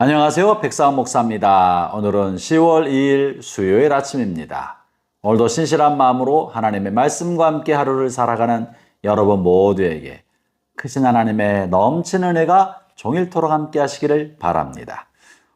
안녕하세요. 백사원 목사입니다. 오늘은 10월 2일 수요일 아침입니다. 오늘도 신실한 마음으로 하나님의 말씀과 함께 하루를 살아가는 여러분 모두에게 크신 하나님의 넘치는 은혜가 종일토록 함께 하시기를 바랍니다.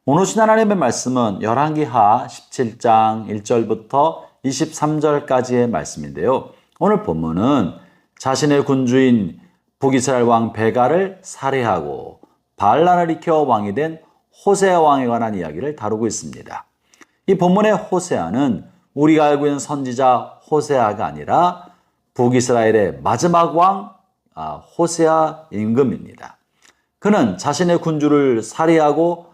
오늘 주신 하나님의 말씀은 열왕기하 17장 1절부터 23절까지의 말씀인데요. 오늘 본문은 자신의 군주인 북이스라엘 왕 베가를 살해하고 반란을 일으켜 왕이 된 호세아 왕에 관한 이야기를 다루고 있습니다. 이 본문의 호세아는 우리가 알고 있는 선지자 호세아가 아니라 북이스라엘의 마지막 왕 호세아 임금입니다. 그는 자신의 군주를 살해하고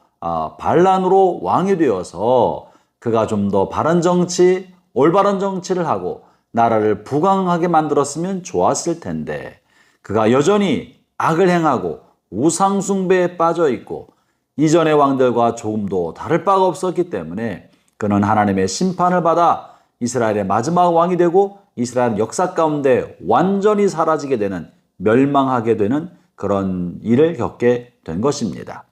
반란으로 왕이 되어서 그가 좀 더 바른 정치, 올바른 정치를 하고 나라를 부강하게 만들었으면 좋았을 텐데 그가 여전히 악을 행하고 우상 숭배에 빠져 있고 이전의 왕들과 조금도 다를 바가 없었기 때문에 그는 하나님의 심판을 받아 이스라엘의 마지막 왕이 되고 이스라엘 역사 가운데 완전히 사라지게 되는, 멸망하게 되는 그런 일을 겪게 된 것입니다.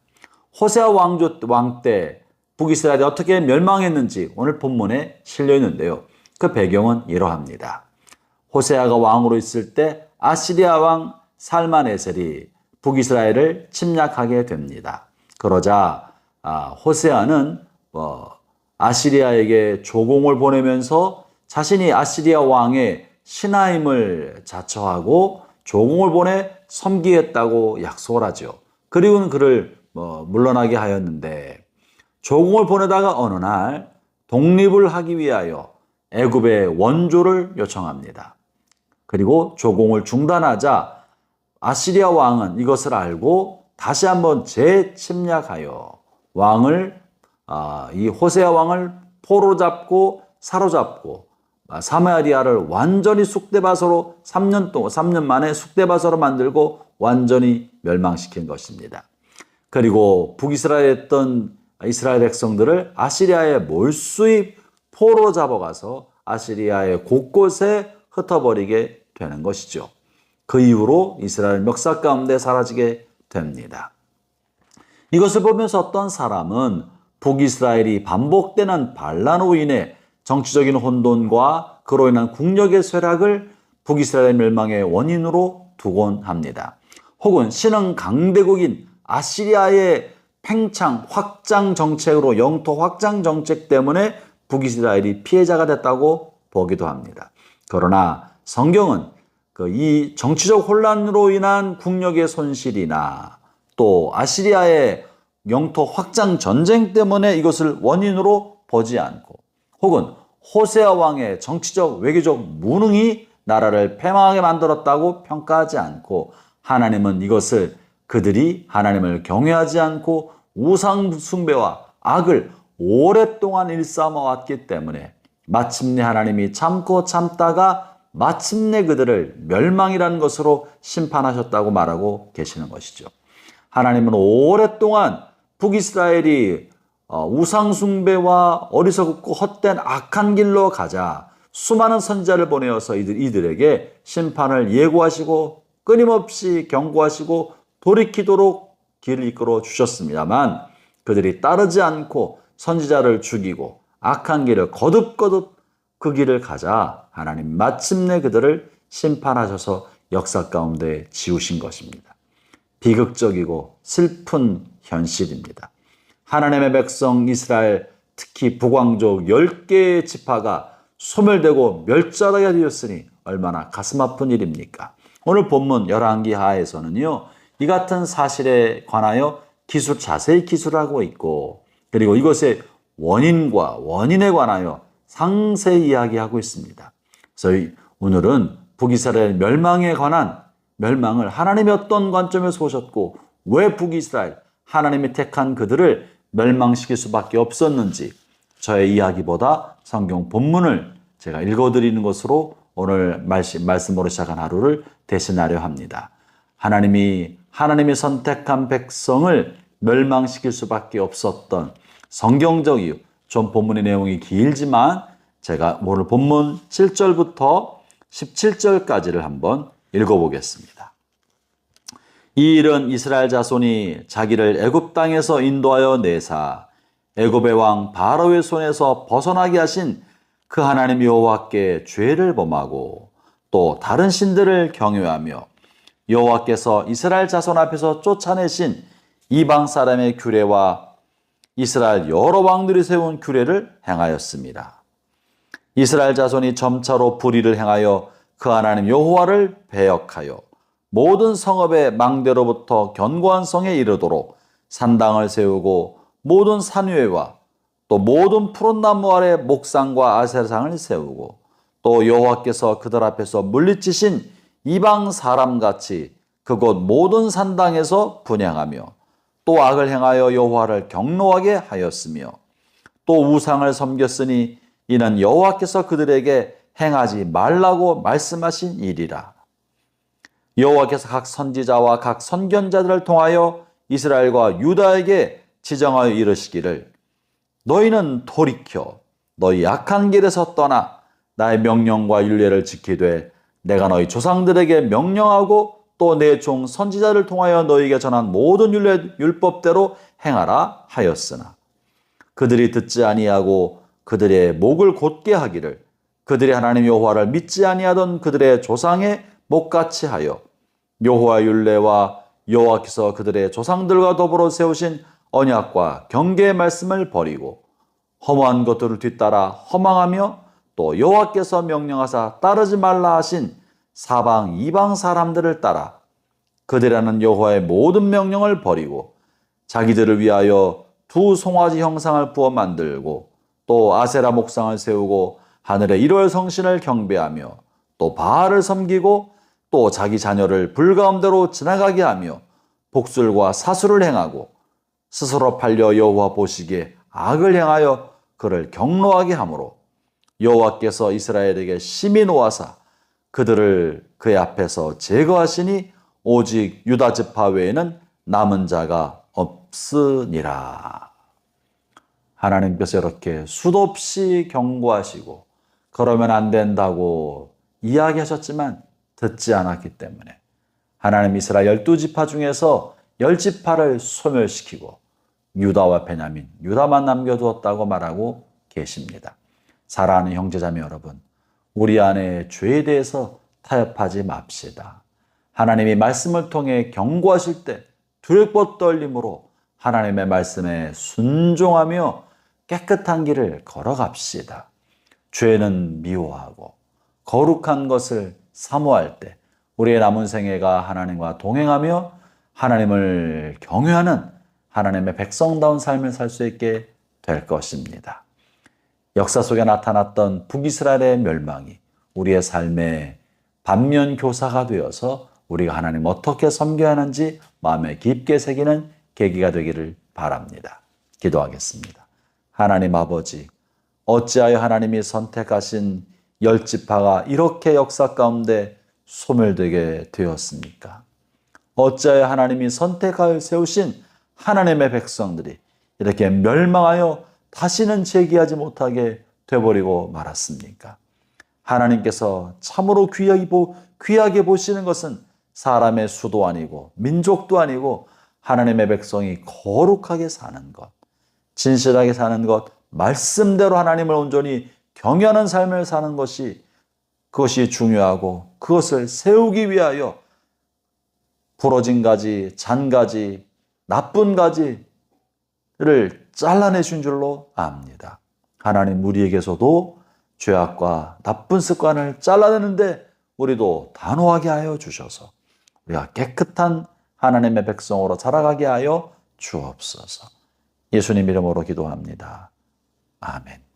호세아 왕 때 북이스라엘이 어떻게 멸망했는지 오늘 본문에 실려 있는데요. 그 배경은 이러합니다. 호세아가 왕으로 있을 때 아시리아 왕 살만에셀이 북이스라엘을 침략하게 됩니다. 그러자 호세아는 아시리아에게 조공을 보내면서 자신이 아시리아 왕의 신하임을 자처하고 조공을 보내 섬기겠다고 약속을 하죠. 그리고는 그를 물러나게 하였는데 조공을 보내다가 어느 날 독립을 하기 위하여 애굽의 원조를 요청합니다. 그리고 조공을 중단하자 아시리아 왕은 이것을 알고 다시 한번 재침략하여 이 호세아 왕을 포로잡고 사로잡고 사마리아를 완전히 쑥대밭으로 3년 만에 쑥대밭으로 만들고 완전히 멸망시킨 것입니다. 그리고 북이스라엘에 있던 이스라엘 백성들을 아시리아에 몰수히 포로 잡아가서 아시리아의 곳곳에 흩어버리게 되는 것이죠. 그 이후로 이스라엘 역사 가운데 사라지게 됩니다. 이것을 보면서 어떤 사람은 북이스라엘이 반복되는 반란으로 인해 정치적인 혼돈과 그로 인한 국력의 쇠락을 북이스라엘 멸망의 원인으로 두곤 합니다. 혹은 신흥 강대국인 아시리아의 팽창, 확장 정책으로 영토 확장 정책 때문에 북이스라엘이 피해자가 됐다고 보기도 합니다. 그러나 성경은 이 정치적 혼란으로 인한 국력의 손실이나 또 아시리아의 영토 확장 전쟁 때문에 이것을 원인으로 보지 않고 혹은 호세아 왕의 정치적 외교적 무능이 나라를 패망하게 만들었다고 평가하지 않고 하나님은 이것을 그들이 하나님을 경외하지 않고 우상 숭배와 악을 오랫동안 일삼아 왔기 때문에 마침내 하나님이 참고 참다가 마침내 그들을 멸망이라는 것으로 심판하셨다고 말하고 계시는 것이죠. 하나님은 오랫동안 북이스라엘이 우상 숭배와 어리석고 헛된 악한 길로 가자 수많은 선지자를 보내어서 이들에게 심판을 예고하시고 끊임없이 경고하시고 돌이키도록 길을 이끌어 주셨습니다만 그들이 따르지 않고 선지자를 죽이고 악한 길을 거듭거듭 그 길을 가자 하나님 마침내 그들을 심판하셔서 역사 가운데 지우신 것입니다. 비극적이고 슬픈 현실입니다. 하나님의 백성 이스라엘, 특히 북왕족 10개의 지파가 소멸되고 멸절하게 되었으니 얼마나 가슴 아픈 일입니까? 오늘 본문 열왕기하에서는요, 이 같은 사실에 관하여 자세히 기술하고 있고 그리고 이것의 원인과 원인에 관하여 상세히 이야기하고 있습니다. 그래서 오늘은 북이스라엘 멸망에 관한 멸망을 하나님이 어떤 관점에서 보셨고 왜 북이스라엘, 하나님이 택한 그들을 멸망시킬 수밖에 없었는지 저의 이야기보다 성경 본문을 제가 읽어드리는 것으로 오늘 말씀으로 시작한 하루를 대신하려 합니다. 하나님이 선택한 백성을 멸망시킬 수밖에 없었던 성경적 이유, 좀 본문의 내용이 길지만 제가 오늘 본문 7절부터 17절까지를 한번 읽어보겠습니다. 이 일은 이스라엘 자손이 자기를 애굽 땅에서 인도하여 내사 애굽의 왕 바로의 손에서 벗어나게 하신 그 하나님 여호와께 죄를 범하고 또 다른 신들을 경외하며 여호와께서 이스라엘 자손 앞에서 쫓아내신 이방 사람의 규례와 이스라엘 여러 왕들이 세운 규례를 행하였습니다. 이스라엘 자손이 점차로 불의를 행하여 그 하나님 여호와를 배역하여 모든 성읍의 망대로부터 견고한 성에 이르도록 산당을 세우고 모든 산 위에와 또 모든 푸른 나무 아래 목상과 아세라상을 세우고 또 여호와께서 그들 앞에서 물리치신 이방 사람같이 그곳 모든 산당에서 분향하며 또 악을 행하여 여호와를 경노하게 하였으며 또 우상을 섬겼으니 이는 여호와께서 그들에게 행하지 말라고 말씀하신 일이라. 여호와께서 각 선지자와 각 선견자들을 통하여 이스라엘과 유다에게 지정하여 이르시기를 너희는 돌이켜 너희 악한 길에서 떠나 나의 명령과 율례를 지키되 내가 너희 조상들에게 명령하고 또 내 종 선지자를 통하여 너희에게 전한 모든 율법대로 행하라 하였으나 그들이 듣지 아니하고 그들의 목을 곧게 하기를 그들이 하나님 여호와를 믿지 아니하던 그들의 조상의 목같이 하여 여호와 율례와 여호와께서 그들의 조상들과 더불어 세우신 언약과 경계의 말씀을 버리고 허무한 것들을 뒤따라 허망하며 또 여호와께서 명령하사 따르지 말라 하신 사방 이방 사람들을 따라 그들이라는 여호와의 모든 명령을 버리고 자기들을 위하여 두 송아지 형상을 부어 만들고 또 아세라 목상을 세우고 하늘의 일월 성신을 경배하며 또 바알을 섬기고 또 자기 자녀를 불 가운데로 지나가게 하며 복술과 사수를 행하고 스스로 팔려 여호와 보시기에 악을 행하여 그를 경노하게 하므로 여호와께서 이스라엘에게 심히 노하사 그들을 그의 앞에서 제거하시니 오직 유다 지파 외에는 남은 자가 없으니라. 하나님께서 이렇게 수도 없이 경고하시고 그러면 안 된다고 이야기하셨지만 듣지 않았기 때문에 하나님 이스라엘 12지파 중에서 10지파를 소멸시키고 유다와 베냐민, 유다만 남겨두었다고 말하고 계십니다. 사랑하는 형제자매 여러분, 우리 안에 죄에 대해서 타협하지 맙시다. 하나님이 말씀을 통해 경고하실 때 두렵고 떨림으로 하나님의 말씀에 순종하며 깨끗한 길을 걸어갑시다. 죄는 미워하고 거룩한 것을 사모할 때 우리의 남은 생애가 하나님과 동행하며 하나님을 경외하는 하나님의 백성다운 삶을 살 수 있게 될 것입니다. 역사 속에 나타났던 북이스라엘의 멸망이 우리의 삶의 반면교사가 되어서 우리가 하나님 어떻게 섬겨야 하는지 마음에 깊게 새기는 계기가 되기를 바랍니다. 기도하겠습니다. 하나님 아버지, 어찌하여 하나님이 선택하신 10지파가 이렇게 역사 가운데 소멸되게 되었습니까? 어찌하여 하나님이 선택하여 세우신 하나님의 백성들이 이렇게 멸망하여 다시는 재기하지 못하게 되어버리고 말았습니까? 하나님께서 참으로 귀하게 보시는 것은 사람의 수도 아니고 민족도 아니고 하나님의 백성이 거룩하게 사는 것, 진실하게 사는 것, 말씀대로 하나님을 온전히 경외하는 삶을 사는 것이 그것이 중요하고 그것을 세우기 위하여 부러진 가지, 잔 가지, 나쁜 가지를 잘라내신 줄로 압니다. 하나님 우리에게서도 죄악과 나쁜 습관을 잘라내는데 우리도 단호하게 하여 주셔서 우리가 깨끗한 하나님의 백성으로 자라가게 하여 주옵소서. 예수님 이름으로 기도합니다. 아멘.